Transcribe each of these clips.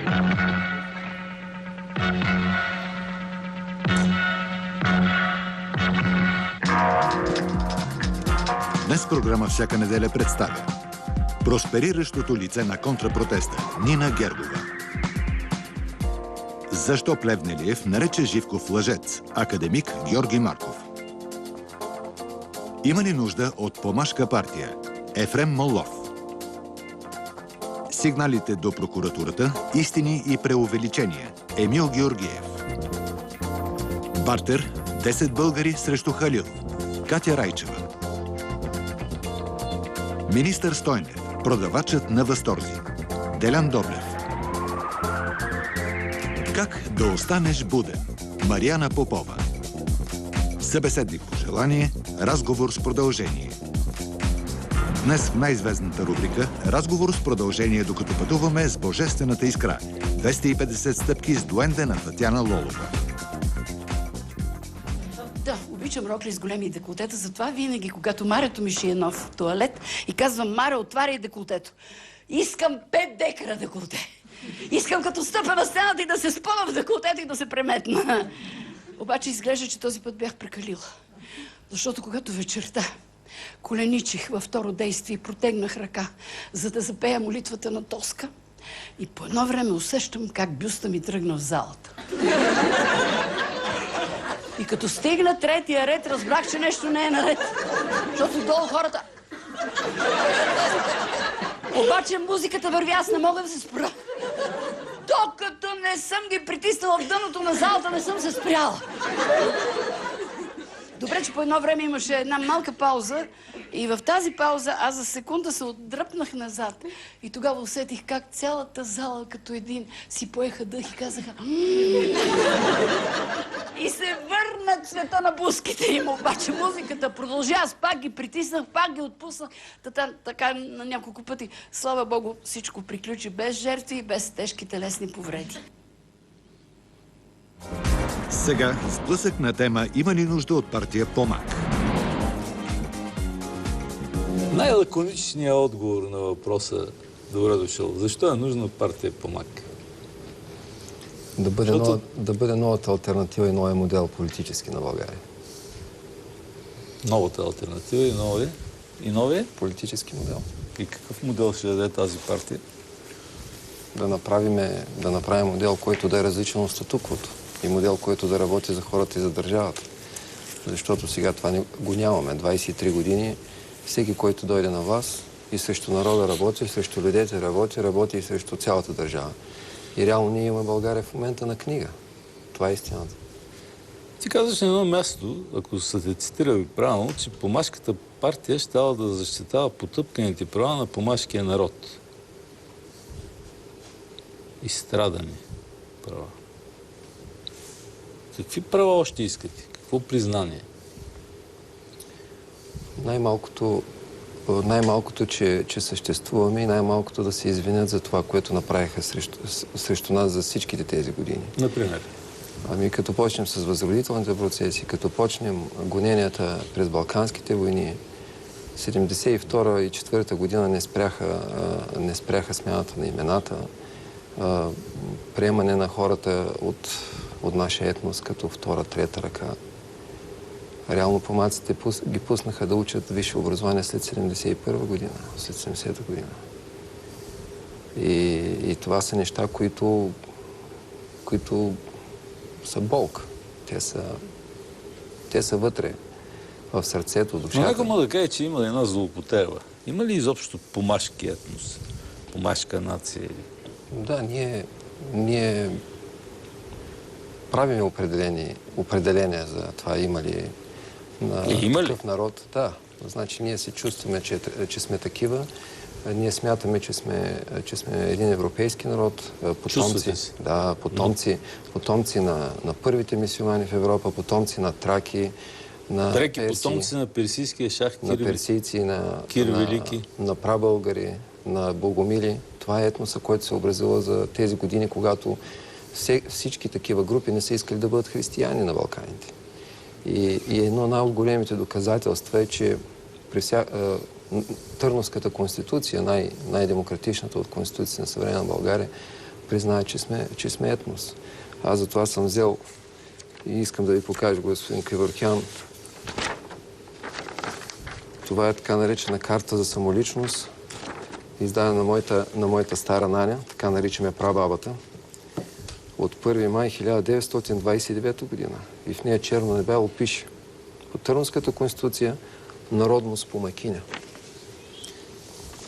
Днес програма всяка неделя представя проспериращото лице на контрапротеста Нина Гергова. Защо Плевнелиев нарече Живков лъжец? Академик Георги Марков. Има ли нужда от помашка партия? Ефрем Моллов. Сигналите до прокуратурата, истини и преувеличения. Емил Георгиев. Бартер, 10 българи срещу Халил. Катя Райчева. Министър Стойнев, продавачът на възторзи. Делян Доблев. Как да останеш буден? Мариана Попова. Събеседник по желание, разговор с продължение. Днес в най-известната рубрика разговор с продължение, докато пътуваме с Божествената искра. 250 стъпки с дуенде на Татяна Лолова. Да, обичам рокли с големи деколтета, затова винаги, когато Марето ми шие нов тоалет и казвам: Маре, отваряй деколтето. Искам 5 декара деколте. Искам като стъпя на стената и да се спъна в деколтето и да се преметна. Обаче изглежда, че този път бях прекалила. Защото когато вечерта коленичих във второ действие и протегнах ръка, за да запея молитвата на Тоска, и по едно време усещам как бюста ми тръгна в залата. И като стигна третия ред, разбрах, че нещо не е наред. Защото долу хората... Обаче музиката върви, аз не мога да се спра. Докато не съм ги притиснала в дъното на залата, не съм се спряла. Добре, че по едно време имаше една малка пауза и в тази пауза аз за секунда се отдръпнах назад и тогава усетих как цялата зала като един си поеха дъх и казаха: и се върна цвета на буските им. Обаче музиката продължи, аз пак ги притиснах, пак ги отпуснах. Така на няколко пъти. Слава Богу, всичко приключи без жертви и без тежки телесни повреди. Сега сблъсък на тема: има ли нужда от партия Помак? Най-лаконичният отговор на въпроса, добре дошъл, защо е нужна партия Помак? Да бъде новата алтернатива и новия модел политически на България. Новата алтернатива и новия? Политически модел. И какъв модел ще даде тази партия? Да направим модел, който да е различен от статуквото. И модел, който да работи за хората и за държавата. Защото сега това го нямаме. 23 години всеки, който дойде на власт и срещу народа работи, срещу людите работи и срещу цялата държава. И реално ние имаме България в момента на книга. Това е истината. Ти казваш на едно място, ако са те цитирали правилно, че помашката партия щяла да защитава потъпканите права на помашкия народ. Изстрадани права. Какви права още искате? Какво признание? Най-малкото, че съществуваме и най-малкото да се извинят за това, което направиха срещу нас за всичките тези години. Например? Ами като почнем с възродителните процеси, като почнем гоненията през Балканските войни, 72 и 4 година не спряха смяната на имената, приемане на хората от нашия етнос като втора, трета ръка. Реално помаците ги пуснаха да учат висше образование след 71 година, след 70 година. И това са неща, които са болка. Те са вътре, в сърцето, душата. Но някой мога да каже, че има една злоупотреба. Има ли изобщо помашки етнос? Помашка нация? Да, ние правим определения за това има ли такъв народ. Да, значи ние се чувстваме, че сме такива. Ние смятаме, че сме един европейски народ, потомци на първите мюсюлмани в Европа, потомци на траки, на перси, потомци на персийския шах Кир, на персийци, Кир Велики, на прабългари, на богомили. Това е етноса, който се образува за тези години, когато всички такива групи не са искали да бъдат християни на Балканите. И едно най-големите доказателства е, че Търновската конституция, най-демократичната от конституция на съвременна България, признае, че сме етнос. Аз затова съм взел и искам да ви покажа, господин Кайвъркян. Това е така наречена карта за самоличност, издадена на моята стара наня, така наричаме прабабата, от 1 май 1929 година. И в нея черно на бяло пише: по Търновската конституция народност помакиня.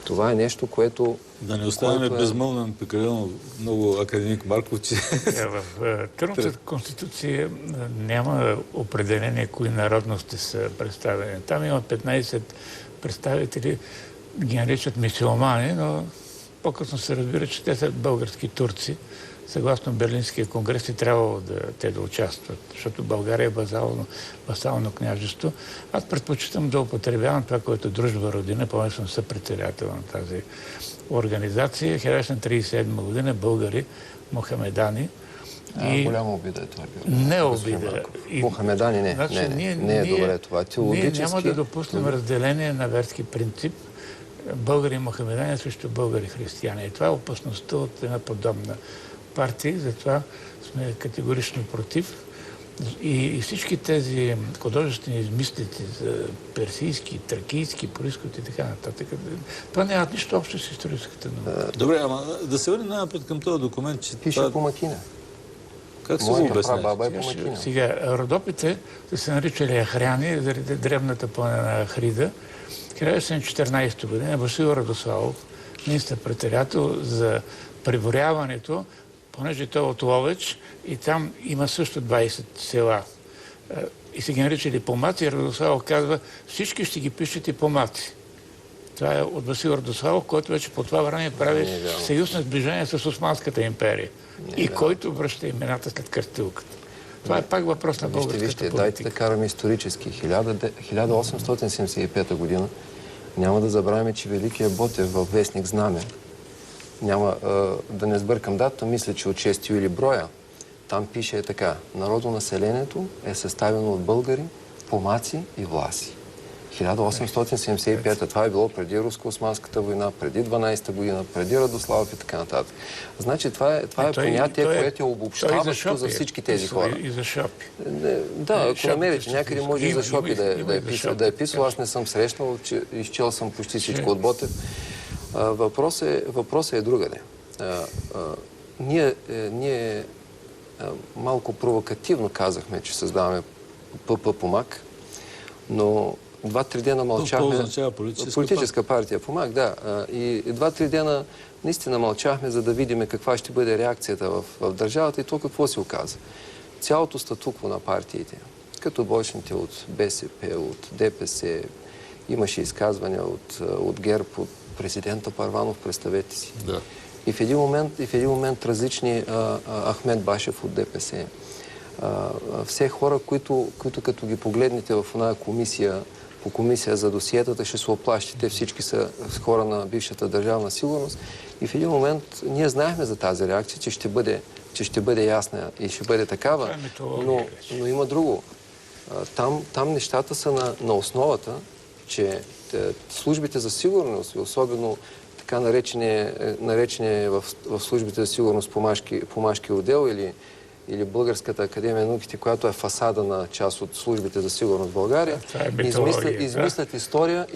Това е нещо, което... Да не оставяме безмълвен прекалено много академик Марков, че... В Търновската конституция няма определение кои народности са представени. Там има 15 представители, ги наричат мюсюлмани, но по-късно се разбира, че те са български турци. Съгласно Берлинския конгрес и трябвало те да участват, защото България е васално княжество. Аз предпочитам да употребявам това, което Дружба Родина, помня съм съпредседател на тази организация. 1937 година българи, мохамедани. Голяма обида е това. Не обида. Мохамедани не. Значи, не е добре това. Ние няма да допуснем разделение на верски принцип. Българи и мохамедани срещу българи християни. И това е опасността от една подобна партия, затова сме категорично против. И всички тези художествени измислици за персийски, тракийски произход и така нататък, това нямат нищо общо с историческата наука. Добре, ама да се върнем напред към този документ, че пише това... помакина. Как се го обяснява? Сега, родопите са се наричали Ахряни заради древната планина Ахрида. 1914 година Васил Радославов, министър-председател за преброяването, понеже той е от Ловеч и там има също 20 села. И се ги наричали помаци, и Радославов казва: всички ще ги пишете помаци. Това е от Васил Радославов, който вече по това време прави съюз на сближение с Османската империя и който връща имената след кръстилката. Това е пак въпрос на българската политика. Дайте да караме исторически. 1875 година няма да забравяме, че Великият Ботев във вестник Знаме, няма да не сбъркам дата, мисля, че от 6 юли броя, там пише така: народонаселението е съставено от българи, помаци и власи. 1875, това е било преди Руско-османската война, преди 12-та година, преди Радославов и така нататък. Значи това е понятие, което е обобщаващо за всички тези хора. И за Шопи. Да, ако намерите някъде, може и за Шопи да е писал. Аз не съм срещнал, изчел съм почти всичко от Ботев. Въпросът е другаде. Ние малко провокативно казахме, че създаваме ПП Помак, но 2-3 дена мълчахме. Политическа партия Помак, да. И 2-3 дена наистина мълчахме, за да видим каква ще бъде реакцията в държавата, и то какво се оказа. Цялото статукво на партиите, като бойшните от БСП, от ДПС, имаше изказвания от ГЕРБ, от президента Първанов, представете си. Да. И в един момент различни Ахмед Башев от ДПС, все хора, които като ги погледнете в една комисия за досиетата, ще се оплащите. Всички са хора на бившата държавна сигурност. И в един момент ние знаехме за тази реакция, че ще бъде ясна и ще бъде такава. Но има друго. Там нещата са на основата, че службите за сигурност, особено така наречени в службите за сигурност помашки отдел или Българската академия на науките, която е фасада на част от службите за сигурност в България, измислят история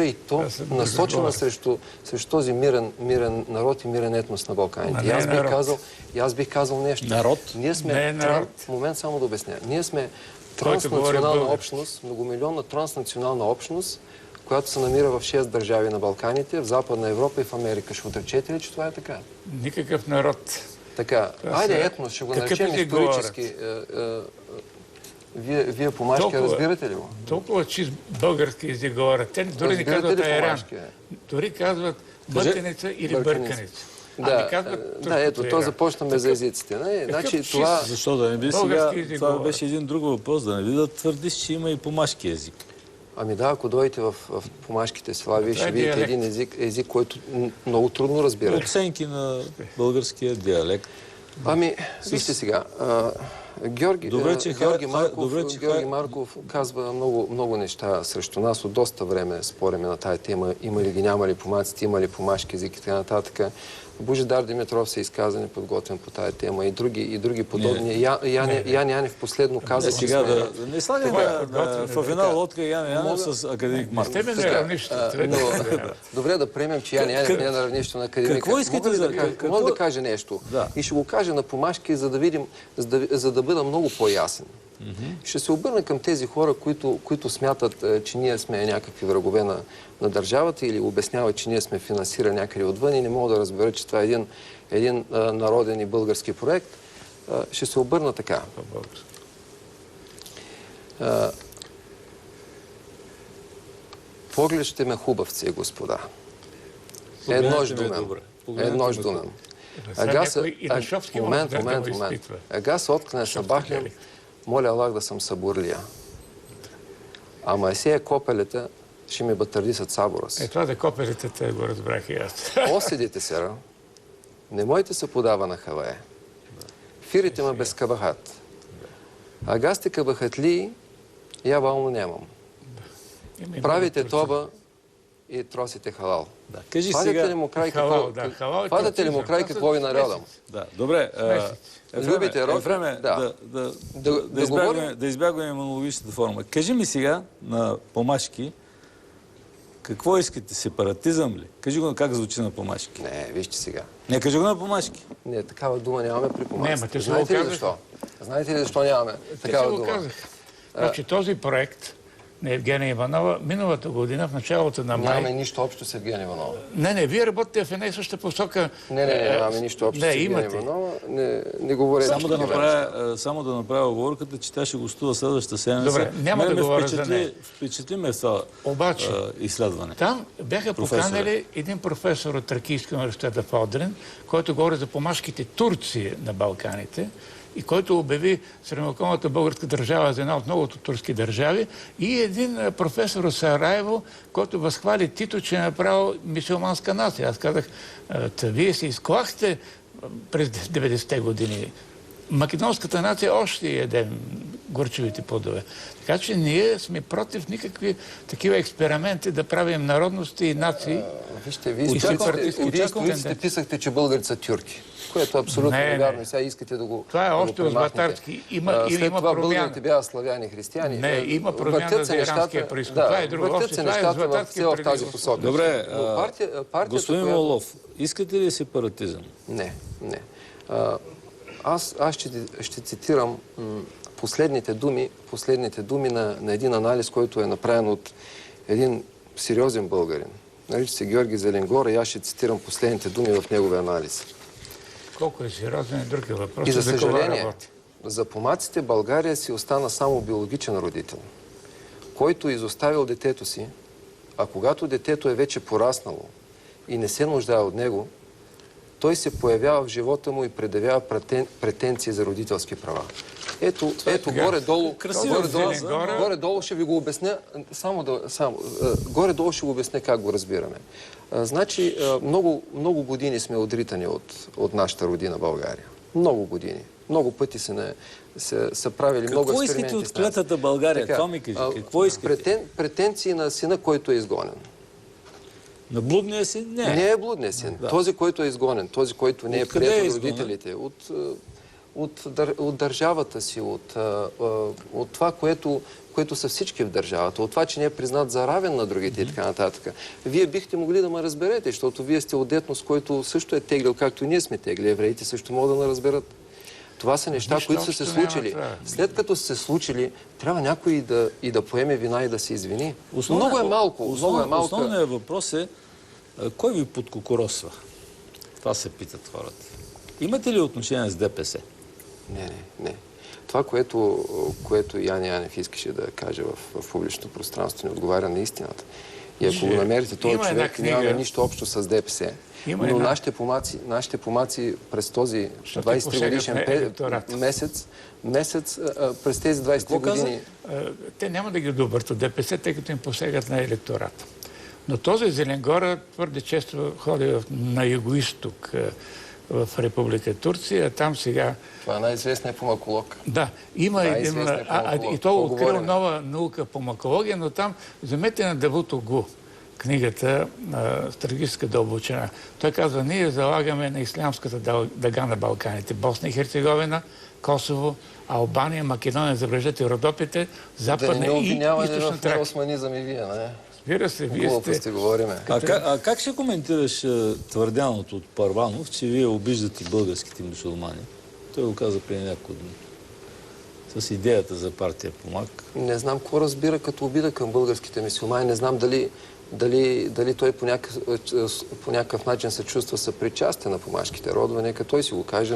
и то насочена срещу този мирен народ и мирен етнос на Балканите. И аз бих казал нещо. Народ? Ние сме... Момент само да обясня. Ние сме транснационална общност, многомилионна транснационална общност, която се намира в 6 държави на Балканите, в Западна Европа и в Америка. Ще отречете ли, че това е така? Никакъв народ. Така, айде етнос, ще го наречем исторически. Вие помашки разбирате ли го? Толкова чист български език говорят. Те дори не казват айран. Дори казват бъканица или бърканица. Да, ето, то започнахме за езиците. Защо да не би сега? Това беше един друг въпрос. Да не би да твърдиш, че има и помашки език. Ами да, ако дойдете в помашките села, вие ще видите един език, който много трудно разбирате. Оценки на българския диалект. Ами, вижте сега. Георги Марков казва много неща срещу нас. От доста време спориме на тая тема. Има ли ги, няма ли помаците, има ли помашки език и така нататък. Божидар Димитров се изказа неподготвен по тая тема и други подобни. Ян Янев последно каза, че сега да не слагаме в една лодка Ян Янев с академик Марков. Сте на равнище. Добре, да приемем, че Ян Янев не е на равнището на академика. Какво искате Мога да кажа нещо. И ще го кажа на помашки, за да видим, за да бъда много по-ясен. Ще се обърна към тези хора, които смятат, че ние сме някакви врагове на държавата или обясняват, че ние сме финансирани някъде отвън и не мога да разбера, че това е един народен и български проект. Ще се обърна така. Поглежте ме хубавци, господа. Едно ждумем. Момент. Ага се откне събахлям, моля Аллах да съм събурлия. Ама есея копелета ще ми батърдисат сабора си. Това да копелете, те го разбрах и аз. Оседите сера, не мойте се подава на хавае. Фирите ме без кабахат. Ага сте кабахатли, я вално нямам. Правите тоба и тросите халал. Падате ли му край какво ви нарядам? Добре. Любите рок? Е време да избягваме монологичната форма. Кажи ми сега на помашки, какво искате? Сепаратизъм ли? Кажи го как звучи на помашки. Не, вижте сега. Не, кажи го на помашки. Не, такава дума нямаме при помашки. Знаете ли защо? Знаете ли защо нямаме такава дума? Значи този проект на Евгения Иванова, миналата година, в началото на май... Нямаме нищо общо с Евгения Иванова. Не, вие работите в една и съща посока. Не, нямаме нищо общо с Евгения Иванова. Не говоря. Само да направя оговорката, че тя ще гостува следващата седмица. Добре, няма да говоря за нея. Впечатли ме в това изследване. Там бяха поканали един професор от Тракийския университет в Одрин, който говори за помашките турци на Балканите, и който обяви средновековната българска държава за една от многото турски държави, и един професор от Сараево, който възхвали Тито, че е направил мюсюлманска нация. Аз казах, вие се изклахте през 90-те години. Македонската нация още ядем горчевите плодове. Така че ние сме против никакви такива експерименти да правим народности и нации. Вижте, вие сте писахте, че българите са тюрки. Което е абсолютно невярно. Сега искате да го това е още от Златарски. След това българите бяха славяни християни. Не, има промяна за иранския происход. Това е друго. Въртят се нещата в тази посока. Добре, господин Молов, искате ли сепаратизъм? Не. Аз ще цитирам последните думи на един анализ, който е направен от един сериозен българин. Нарича се Георги Зеленгора и аз ще цитирам последните думи в неговия анализ. Колко е сериозен, друг е въпрос. И за съжаление, за помаците България си остана само биологичен родител, който изоставил детето си, а когато детето е вече пораснало и не се нуждае от него, той се появява в живота му и предявява претенции за родителски права. Ето горе-долу ще ви го обясня, горе-долу ще го обясня как го разбираме. Значи, много години сме отритани от нашата родина България. Много години. Много пъти са правили много експерименти. Какво искате от клетата България? Това ми кажи. Какво искате? Претенции на сина, който е изгонен. На блудния син? Не. Не е блудния син. Да. Този, който е изгонен, този, който не е прият от родителите, от държавата си, от това, което са всички в държавата, от това, че не е признат за равен на другите и така нататък. Вие бихте могли да ме разберете, защото вие сте от етнос, който също е теглил, както и ние сме тегли. Евреите също могат да ме разберат. Това са неща, които са се случили. След като са се случили, трябва някой и да поеме вина и да се извини. Много е малко. Основният въпрос е кой ви подкокоросва? Това се питат хората. Имате ли отношение с ДПС? Не. Това, което Ян Янев искаше да каже в публичното пространство, не отговаря на истината. И ако го намерите, този човек няма нищо общо с ДПС. Но нашите помаци през този 23 годишен месец, през тези 23 години... Те няма да ги добърт от ДПС, тъй като им посегат на електората. Но този Зеленгора твърде често ходи на югоизток в Република Турция, там сега... Това е най-известният помаколог. Да, има един... И той открил нова наука по макология, но там вземете на Давут Огу. книгата «Стратегическа дълбочина». Той казва, ние залагаме на ислямската дъга на Балканите. Босна и Херцеговина, Косово, Албания, Македония, забележете Родопите, Западна и Източна Тракия. Османизъм и вие, не? Разбира се, вие сте... говориме. А как ще коментираш твърдяното от Първанов, че вие обиждате българските мюсюлмани? Той го каза преди няколко дни. С идеята за партия Помак. Не знам какво разбира като обида към българските мюсюлмани. Не знам дали той по някакъв начин се чувства съпричастен на помашките родове. Нека той си го каже,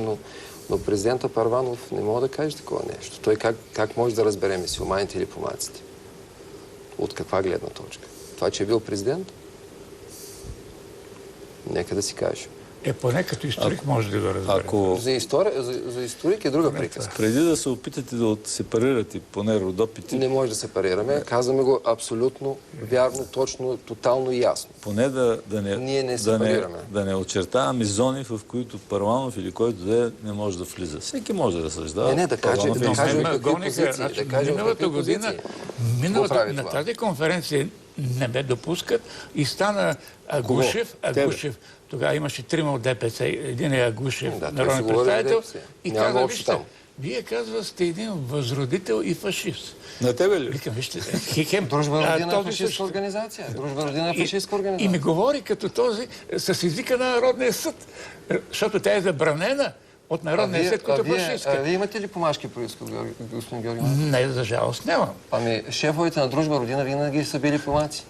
но президента Първанов не може да каже такова нещо. Той как може да разбере мюсюлманите или помаците? От каква гледна точка? Това, че е бил президент? Нека да си каже. Поне като историк може да го разбере. За историк е друга приказка. Преди да се опитате да сепарирате поне Родопите... Не може да сепарираме. Казваме го абсолютно вярно, точно, тотално и ясно. Поне Ние не сепарираме. Да не очертаваме зони, в които Първанов или който не може да влиза. Всеки може да разсъждава. Не, да кажем какви позиции. Миналата година на тази конференция не бе допускат и стана Агушев. Тогава имаше трима от ДПС. Един е Агушев, народен представител. И каза, вижте, вие казва, сте един възродител и фашист. На тебе ли? Викам, вижте, хихем. Дружба родина е фашистска организация. Дружба родина е фашистска организация. И ми говори като този с езика на Народния съд. Защото тя е забранена от Народния съд като фашистка. Вие имате ли помашки происход, господин Георги? Не, за жалост нямам. Шефовете на Дружба родина винаги са били помаци.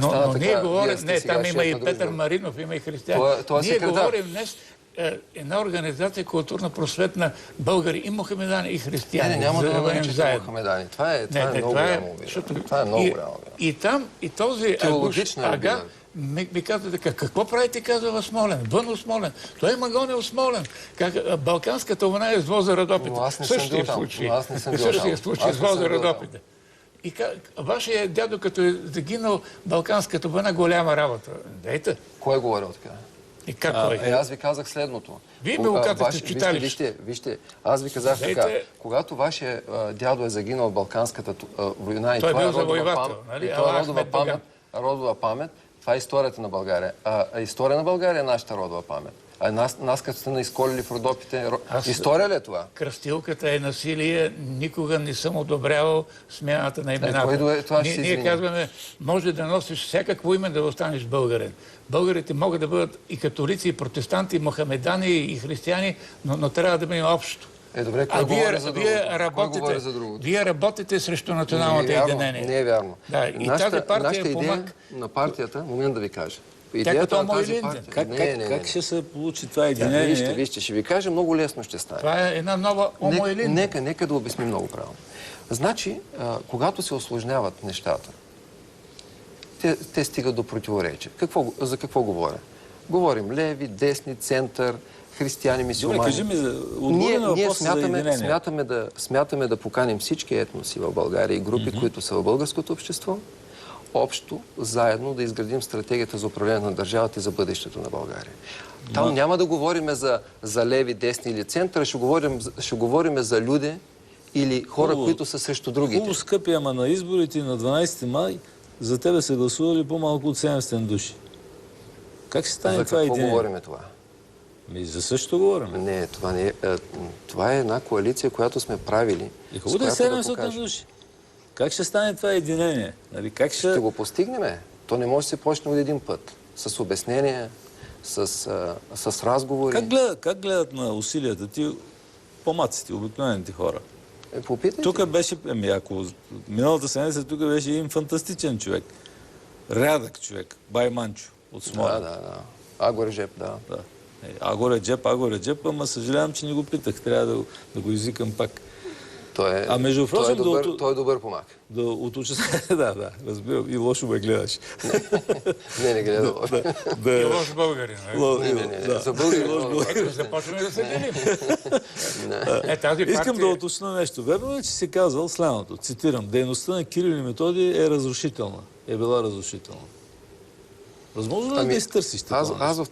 Но ние говорим, там има и Петър Маринов, има и християни. Ние говорим днес една организация културно-просветна българи и мохамедани, и християни. Няма да наричате мохамедани. Това е много голямо обида. Това е много голямо обида. И този Ага ми казва така, какво правите, казва в Смолен? Вън от Смолен. Той е магон от Смолен. Балканската война е с воза Родопите. Същия случай с воза Родопите. И вашия дядо, като е загинал Балканската война, голяма работа. Дайте. Кой е говорил така? И как кой? Аз ви казах следното. Вие ми го казахте в читалище. Вижте, аз ви казах така. Когато вашия дядо е загинал в Балканската война и това е родова памет, това е историята на България. История на България е нашата родова памет. Нас като сте наизколили в Родопите, история ли е това? Кръстилката е насилие. Никога не съм одобрявал смяната на имената. Ние казваме, може да носиш всякакво име да останеш българин. Българите могат да бъдат и католици, и протестанти, и мохамедани, и християни, но трябва да бъдем общо. Добре, кой говори за другото? Вие работите срещу националното единение. Не е вярно. И тази партия е идея на партията, момент да ви кажа. Как ще се получи това единение? Вижте, ще ви кажа, много лесно ще стане. Това е една нова омоелинда. Нека да обясним много правилно. Значи, когато се усложняват нещата, те стигат до противоречия. За какво говоря? Говорим леви, десни, център, християни, мюсюлмани. Добре, кажи ми за отговори на въпроса за единение. Смятаме да поканим всички етноси в България и групи, които са в българското общество, общо, заедно да изградим стратегията за управление на държавата и за бъдещето на България. Там няма да говорим за леви, десни или център, ще говорим за люди или хора, които са срещу другите. Хубаво, скъпи, ама на изборите на 12 май за тебе са гласували по-малко от 700 души. Как ще стане това единение? За какво говорим това? За същото говорим. Не, това не е. Това е една коалиция, която сме правили. И хубаво да е 700 души. Как ще стане това единение? Ще го постигнем. То не може да се почне от един път. С обяснения, с разговори. Как гледат на усилията ти помаците, обикновените хора? Попитайте. Тук беше, ако миналата седмица тук беше един фантастичен човек. Рядък човек. Бай Манчо от Смолян. Да. Агор Реджеп, да. Агор Реджеп, ама съжалявам, че не го питах. Трябва да го извикам пак. Той е добър помак. Да, разбирам. И лошо ме гледаш. Не гледа лошо. И лош българин. Не. За българин. Ето, започваме да се делим. Искам да уточня нещо. Верно е, че си казал следното. Цитирам. Дейността на Кирил и Методий е разрушителна. Е била разрушителна. Възможно ли да изтърсиш това? Аз в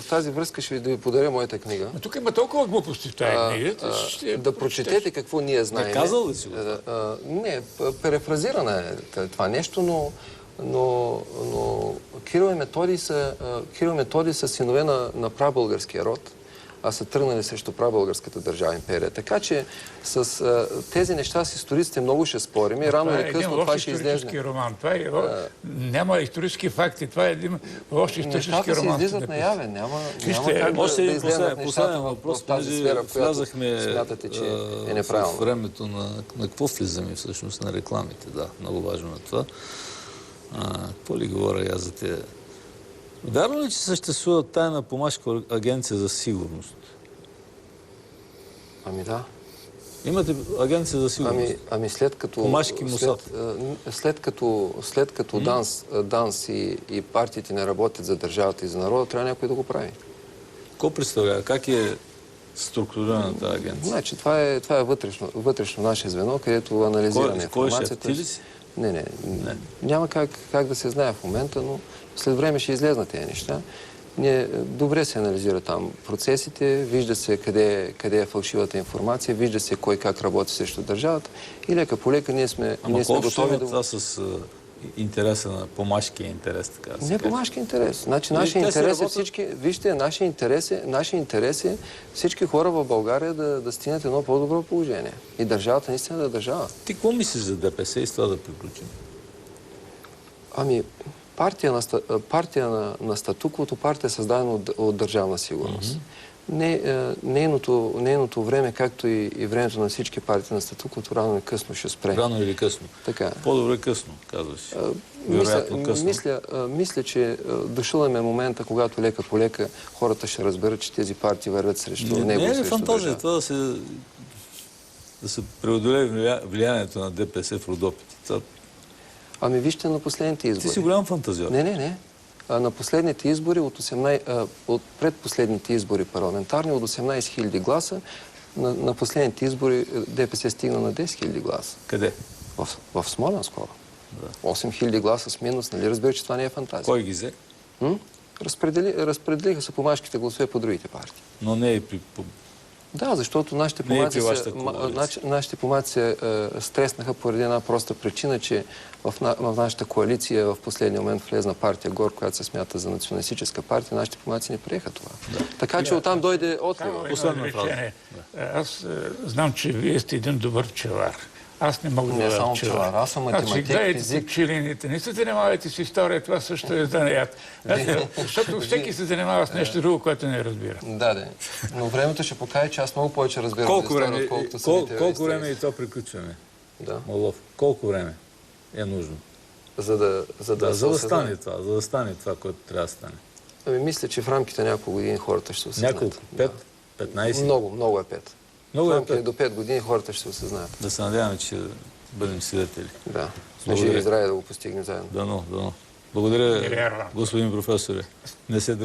тази връзка ще ви подаря моята книга. Но тук има толкова глупости в тази книга. Да прочетете какво ние знаем. Не казал ли си го? Не, перефразирана е това нещо, но Кирил и Методий са синове на прабългарския род, а са тръгнали срещу прабългарската държава империя. Така че с тези неща с историците много ще спорим и рано или късно това ще излезе. Това е един лош исторически роман. Няма исторически факти. Това е един лош исторически роман. Нещата се излизат наяве. Няма как да изгледат нещата в тази сфера, в която смятате, че е неправилно. В времето на какво влизаме всъщност? На рекламите, да. Много важно на това. Какво ли говоря аз за тези? Вярно ли, че съществува тайна помашка агенция за сигурност? Ами да. Имате агенция за сигурност? Ами след като... Помашки Мусад. След като ДАНС и партиите не работят за държавата и за народа, трябва някой да го прави. Какво представлява? Как е структурирана тази агенция? Значи, това е вътрешно наше звено, където анализираме информацията. Кой ще? Ти ли си? Не. Няма как да се знае в момента, но след време ще излезнат тези неща. Добре се анализира там процесите, вижда се къде е фалшивата информация, вижда се кой как работи срещу държавата и лека по лека ние сме готови да... това с интереса на помашкия интерес, така да се Не помашки интерес. Значи нашия интерес е всички... Вижте, нашия интерес е всички хора в България да стигнат едно по-добро положение. И държавата наистина да държава. Ти какво мислиш за ДПС и с това да приключим? Ами, партия на статуквото, партия създадена от държавна сигурност. Нейното време, както и времето на всички партии на статуквото, рано или късно ще спре. Рано или късно? Така. По-добре късно, казваш. Вероятно късно. Мисля, че дошъл е момента, когато лека по лека хората ще разберат, че тези партии вървят срещу него. Не е фантазия това да се преодолее влиянието на ДПС в Родопите. Ами вижте на последните избори. Ти си голям фантазиор. Не. На последните избори, от предпоследните избори парламентарни, от 18 000 гласа, на последните избори ДПС стигна на 10 000 гласа. Къде? В Смолян скоро. Да. 8 000 гласа с минус, нали разбира, че това не е фантазия. Кой ги взе? Разпределиха се помашките гласове по другите партии. Но не и при... Да, защото нашите помаци се стреснаха поради една проста причина, че в нашата коалиция в последния момент влезна партия ГОР, която се смята за националистическа партия, нашите помаци не приеха това. Да. Така че оттам дойде отлива. Последна фраза. Аз знам, че вие сте един добър пчелар. Аз не мога да бъда само пчелар. Аз съм математик, физик. Пчелините. Не се занимавайте с история, това също е занаят. Защото всеки се занимава с нещо друго, което не разбира. Да. Но времето ще покаже, че аз много повече разбирам от история, отколкото самите. Колко време и то приключваме? Да. Молов, колко време е нужно? За да стане това, което трябва да стане. Ами мисля, че в рамките на няколко години хората ще се осъзнаят. Няколко? 5? 15? Много е 5. Много е 5. До 5 години хората ще се осъзнаят. Да се надяваме, че бъдем свидетели. Да. Сме живи и здрави да го постигнем заедно. Дано. Благодаря, господин професоре. Не се